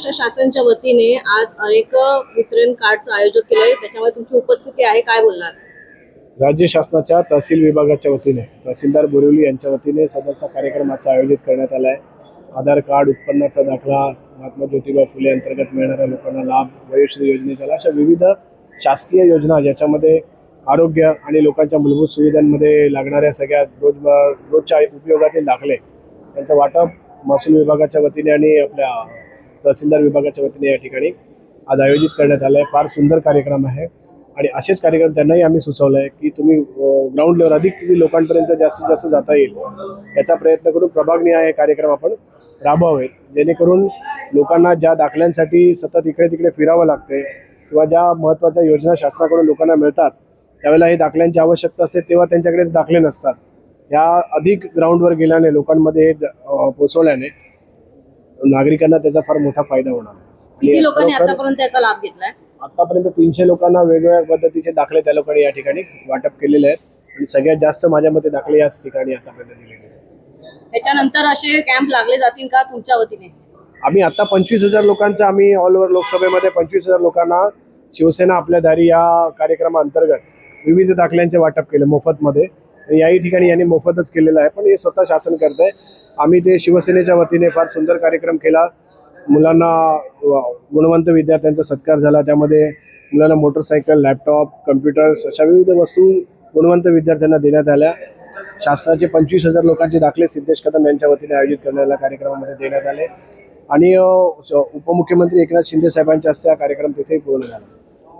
महाराष्ट्र शासनाच्या वतीने आज अनेक वितरण कार्डचं आयोजन केलं आहे, त्याच्यामध्ये तुमची उपस्थिती आहे, काय बोलणार? राज्य शासनाच्या तहसील विभागाच्या वतीने तहसीलदार बोरिवली यांच्या वतीने सदरचा कार्यक्रमाचा आयोजित करण्यात आला आहे। आधार कार्ड, उत्पन्नाचा दाखला, महात्मा ज्योतिबा फुले अंतर्गत मिळणाऱ्या लोकांना लाभ, वयोश्री योजनेचा अशा विविध शासकीय योजना ज्याच्यामध्ये आरोग्य आणि लोकांच्या मूलभूत सुविधांमध्ये लागणाऱ्या सगळ्या रोजच्या उपयोगातील दाखले त्यांचं वाटप महसूल विभागाच्या वतीने आणि आपल्या तहसीलदार विभागाच्या वतीने या ठिकाणी आज आयोजित करण्यात आलं आहे। फार सुंदर कार्यक्रम आहे आणि असेच कार्यक्रम त्यांनाही आम्ही सुचवलं आहे की तुम्ही ग्राउंड लेवल अधिक किती लोकांपर्यंत जास्तीत जास्त जाता येईल याचा प्रयत्न करून प्रभागनिहाय हे कार्यक्रम आपण राबवावेत, जेणेकरून लोकांना ज्या दाखल्यांसाठी सतत इकडे तिकडे फिरावं लागते किंवा ज्या महत्त्वाच्या योजना शासनाकडून लोकांना मिळतात त्यावेळेला हे दाखल्यांची आवश्यकता असते तेव्हा त्यांच्याकडे दाखले नसतात। या अधिक ग्राउंडवर गेल्याने लोकांमध्ये पोहोचवल्याने नागरिकांना त्याचा फार मोठा फायदा होणार आहे। किती लोकांनी आतापर्यंत त्याचा लाभ घेतलाय? आतापर्यंत 300 लोकांना वेगवेगळ्या पद्धतीचे दाखले त्या लोकांनी या ठिकाणी वाटप केलेले आहेत आणि सगळ्यात जास्त माझ्या मते दाखले याच ठिकाणी आतापर्यंत दिलेले आहेत। त्याच्यानंतर असे कॅम्प लागले जातील का तुमच्या वतीने? आम्ही आता 25,000 लोकांचा आम्ही ऑल ओव्हर लोकसभेमध्ये 25,000 लोकांना शिवसेना आपल्या दारी या कार्यक्रमाअंतर्गत विविध दाखल्यांचे वाटप केले मोफतमध्ये। याही ठिकाणी यांनी मोफतच केलेलं आहे, पण हे स्वतः शासन करत आहे। आम्ही ते शिवसेनेच्या वतीने फार सुंदर कार्यक्रम केला। मुलांना गुणवंत विद्यार्थ्यांचा सत्कार झाला, त्यामध्ये मुलांना मोटरसायकल, लॅपटॉप, कम्प्युटर्स अशा विविध वस्तू गुणवंत विद्यार्थ्यांना देण्यात आल्या। शासनाचे 25,000 लोकांचे दाखले सिद्धेश कदम यांच्या वतीने आयोजित करण्याला कार्यक्रमामध्ये देण्यात आले आणि उपमुख्यमंत्री एकनाथ शिंदे साहेबांच्या हस्ते हा कार्यक्रम तिथेही पूर्ण झाला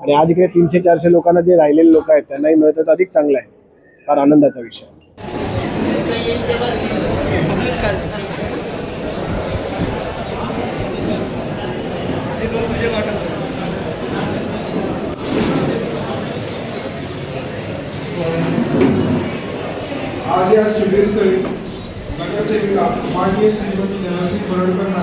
आणि आज इकडे 300-400 लोकांना जे राहिलेले लोक आहेत त्यांनाही मिळतं तर अधिक चांगलं आहे। फार आनंदाचा विषय आहे। आज या शिबिरस्थळी नगरसेविका माननीय श्रीमती धनश्री परडकर